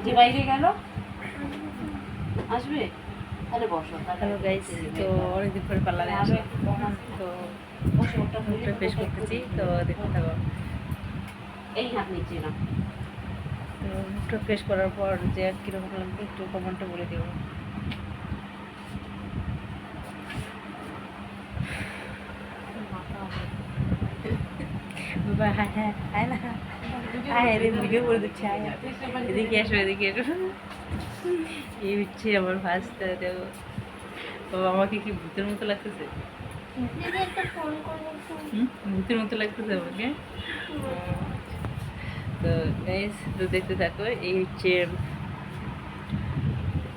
যে বাইরে গেল আসবে তাহলে বসো। হ্যালো গাইস, তো অনেকদিন পরে পার্লারে আসে, তো মুখটা ফ্রেশ করতেছি, তো দেখতে থাকো। এই হাত নিচে না, তো মুখটা ফ্রেশ করার পর যে কীরকম লাগবে একটু কমেন্টে বলে দেবো। বাবা হ্যাঁ হ্যাঁ হ্যাঁ না হ্যাঁ রে, ভিডিও করে দিচ্ছি, হ্যাঁ এদিকে আসো এদিকে এসো। এই হচ্ছে আমার ফার্স্ট। বাবা আমাকে কি ভূতের মতো লাগতেছে? ভূতের মতো লাগতেছে আমাকে। তো গাইস, তো দেখতে থাকো। এই হচ্ছে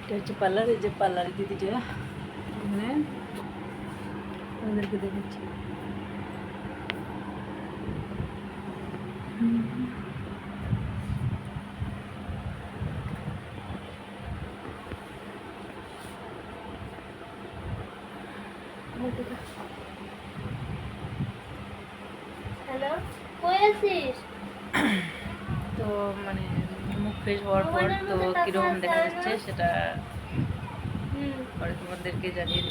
এটা হচ্ছে পার্লার, এই যে পার্লারে দিদিটা এখানে আমাদেরকে দেখাচ্ছি। হ্যালো, কই আছিস? তো মানে মুখ ফ্রেশ হওয়ার পর তো কীরকম দেখা যাচ্ছে সেটা পরে তোমাদেরকে জানিয়ে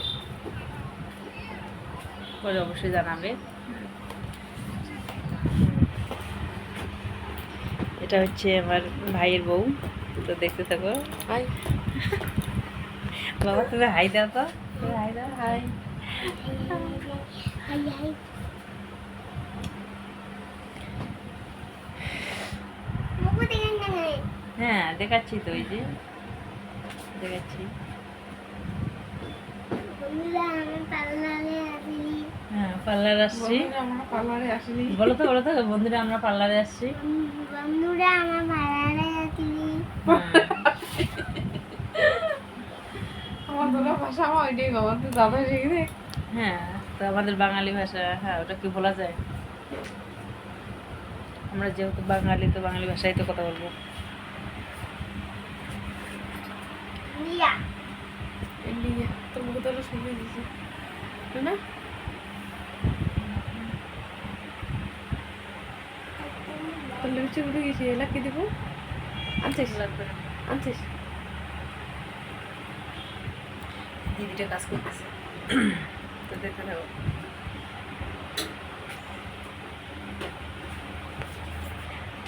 পরে অবশ্যই জানাবে। এটা হচ্ছে আমার ভাইয়ের বউ, তো দেখতে থাকো। হাই বাবা, তুমি হাই দাও তো, তুমি হাই দাও। High high high. মুখ দেখেন না রে। হ্যাঁ দেখাচ্ছি তো, এই যে দেখাচ্ছি। বন্ধুরা আমি পার্লারে আসি। হ্যাঁ পার্লার আসছি, বলো তো বলো তো, বন্ধুরা আমরা পার্লারে আসছি। বন্ধুরা আমার পার্লারে আসি। আমার তোলা ভাষা আমার ওইটাই বাবা, তুই দাদা শিখে দে। হ্যাঁ, তো আমাদের বাঙালি ভাষা, হ্যাঁ ওটা কি বলা যায়? আমরা যেহেতু বাঙালি, তো বাঙালি ভাষায় তো কথা বলবো। মিয়া ইন্ডিয়া তোর মুখে তোলা শুনে দিছি না? তোর লিপস্টিক উঠে গেছি, এলা কি দিব? আনছিস লাগবে না। আনছিস? দিদিটা কাজ করতেছে, তো দেখতে থাকো।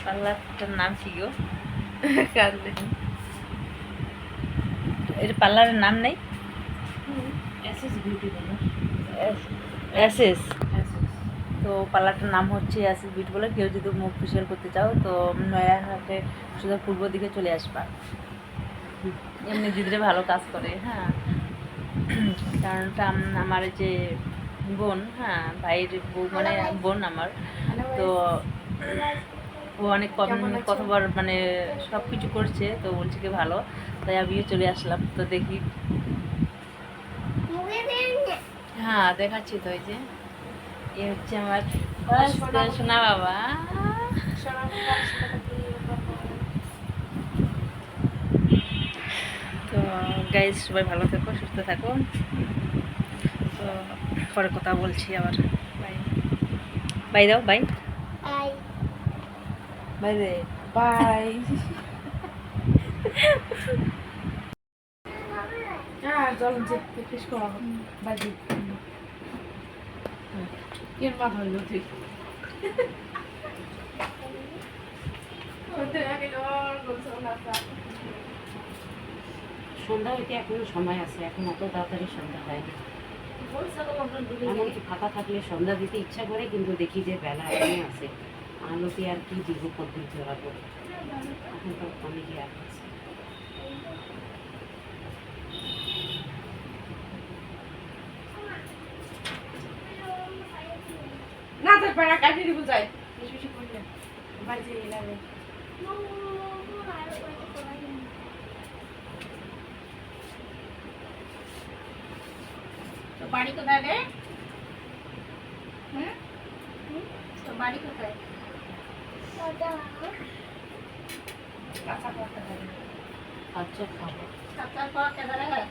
পার্লারটার নাম কি গো? কাঁদলে এটা পার্লারের নাম নেই? SS beauty parlour. এসএস। তো পার্লারটার নাম হচ্ছে এসএস বিউটি পার্লার। কেউ যদি মুখ ফেশিয়াল করতে চাও তো নয়াহাটে সোজা পূর্ব দিকে চলে আসবা। এমনি দিদিরা ভালো কাজ করে। হ্যাঁ, কারণটা আমার যে বোন, হ্যাঁ ভাইয়ের বউ, মানে বোন আমার, তো ও অনেক কতবার মানে সব কিছু করছে, তো বলছে কি ভালো, তাই আমিও চলে আসলাম। তো দেখি, মুখে দেন না। হ্যাঁ দেখাচ্ছি তো। এই যে এ হচ্ছে আমার সোনা বাবা। তো গাইজ, সবাই ভালো থেকো, সুস্থ থাকো। তো পরে কথা বলছি আবার। বাই বাই দাও, বাই আই বাই রে। বাই। হ্যাঁ চল যে ফিস করা বাজি এর মা ধরলো ঠিক সন্ধ্যা হইতে এখনো সময় আছে, এখন অত তাড়াতাড়ি সন্ধ্যা হয়নি। এমনকি ফাঁকা থাকলে সন্ধ্যা দিতে ইচ্ছা করে, কিন্তু দেখি যে বেলা এখনো আছে, আলোতে আর কি দিব কদ্দুর জোড়াবো, এখন তো অনেকে আর আছে। না তোর পাড়া কাটিয়ে দিব যাই বেশি বেশি করলে বাজি লাগে। তো বাড়ি কোথায় রে? হুম? তো বাড়ি কোথায়? কাঁচা পাতা খাবে আচ্ছা খাবো। কাঁচা খাওয়া কেদারে হয়?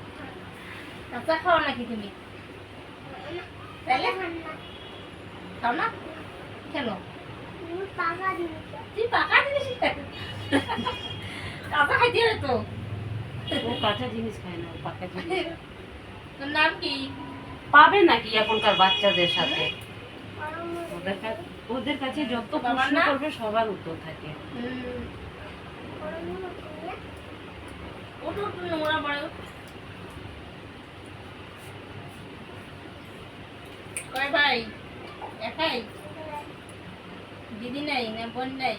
কাঁচা খাও নাকি তুমি? তাহলে খাও না কেন? তুই পাকা জিনিস কাঁচা খাইতে হবে তো। ও কাঁচা জিনিস খায় না, ও পাকা জিনিস। তোর নাম কি? পাবে নাকি এখনকার বাচ্চাদের সাথে? ওদের কাছে যত বাবার প্রশ্ন নাম? করবে সবার উত্তর থাকে। ওটা একটু নোংরা পড়ে। কয় ভাই? একাই? দিদি নাই না বোন নাই?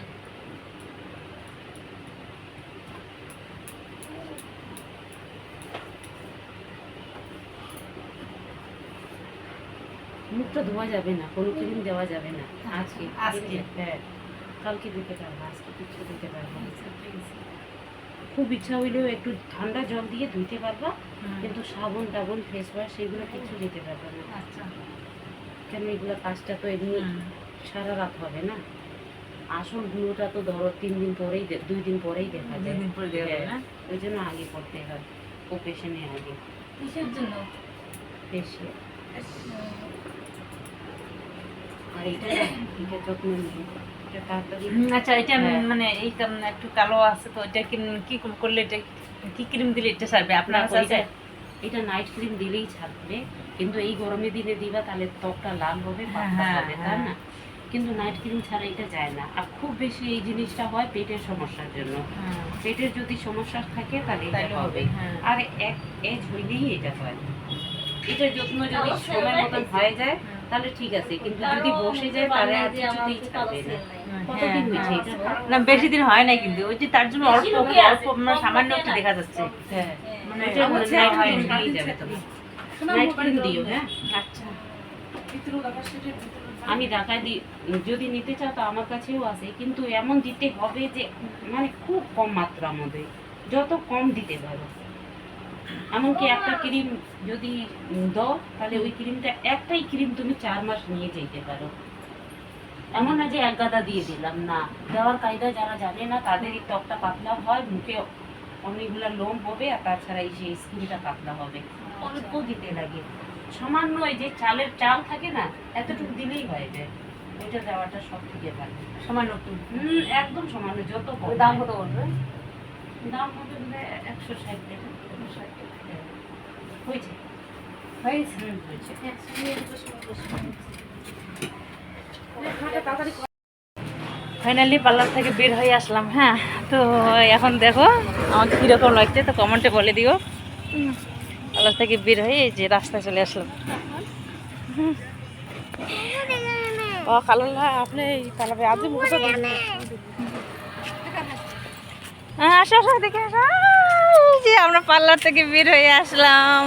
মুখটা ধোয়া যাবে না, কোনো ক্রিম দেওয়া যাবে না আজকে। আজকে? হ্যাঁ, কালকে দিতে পারবো, আজকে কিছু দিতে পারবো না। খুব ইচ্ছা হইলেও একটু ঠান্ডা জল দিয়ে ধুইতে পারবা, কিন্তু সাবন টাবন ফেস ওয়াশ সেগুলো কিছু দিতে পারবে না। আচ্ছা। কেন এগুলো কাজটা তো এমনি সারা রাত হবে না। আসল গুলোটা তো ধরো 3 দিন পরেই 2 দিন পরেই দেখা যায়। 2 দিন পরে দেওয়া যাবে না? হ্যাঁ, ওই জন্য আগে করতে হয়, অপারেশনে আগে কিসের জন্য? ফেসিয়াল। আর এটা যত্ন নিই, এটা তাড়াতাড়ি। আচ্ছা, এটা হ্যাঁ। মানে এইটা একটু কালো আছে তো এটা কি করলে, এটা কি ক্রিম দিলে এটা সারবে আপনার কাছে আছে? এটা নাইট ক্রিম দিলেই ছাড়বে, কিন্তু এই গরমের দিনে দিবা তাহলে ত্বকটা লাল হবে, পাতলা হ্যাঁ, হবে, তাই হ্যাঁ। না? কিন্তু নাইট ক্রিম ছাড়া এটা যায় না। আর খুব বেশি এই জিনিসটা হয় পেটের সমস্যার জন্য। হ্যাঁ। পেটের যদি সমস্যা থাকে তাহলে এটা তাহলে হবে। হবে, হ্যাঁ। আর এক এজ হইলেই এটা হয়। এটার যত্ন যদি সময় মতন হয়ে যায় তাহলে ঠিক আছে, কিন্তু যদি বসে যায় তাহলে আর কিছুতেই ছাড়বে না। কতদিন হয়েছে এটা? না, বেশি দিন হয় না, কিন্তু ওই যে তার জন্য অল্প অল্প মানে সামান্য একটু দেখা যাচ্ছে। হ্যাঁ, মানে এটা হচ্ছে নাইট হয় ক্রিম না। দিয়েই যাবে তোমার। নাইট ক্রিম দিও, হ্যাঁ। আচ্ছা। আমি ঢাকায় দিই, যদি নিতে চাও তো আমার কাছেও আছে, কিন্তু এমন দিতে হবে যে মানে খুব কম মাত্রার মধ্যে, যত কম দিতে পারো। এমনকি একটা ক্রিম যদি দাও তাহলে ওই ক্রিমটা, একটাই ক্রিম তুমি 4 মাস নিয়ে যেতে পারো। এমন না যে এক গাদা দিয়ে দিলাম, না। দেওয়ার কায়দা যারা জানে না তাদেরই ত্বকটা পাতলা হয়, মুখে অনেকগুলা লোম হবে, আর তাছাড়া এই সেই স্কিনটা পাতলা হবে। অল্প দিতে লাগে, সামান্য এই যে চালের চাল থাকে না, এতটুকু দিলেই হয়ে যায়। ওইটা দেওয়াটা সব থেকে ভালো। সামান্য একটু। একদম সামান্য, যত কম। দাম কত বলবে? দাম হবে বলে 160 টাকা। হয়েছে, হয়েছে। হয়েছে। ফাইনালি পার্লার থেকে বের হয়ে আসলাম। হ্যাঁ, তো এখন দেখো আমাকে কীরকম লাগছে তো কমেন্টে বলে দিও। পার্লার থেকে বের হয়ে এই যে রাস্তায় চলে আসলাম। ও কালুল্লাহ, আপনি এই পার্লারে আজ মুখে হ্যাঁ, আসো আসো দেখে আসো। এই যে আমরা পার্লার থেকে বের হয়ে আসলাম।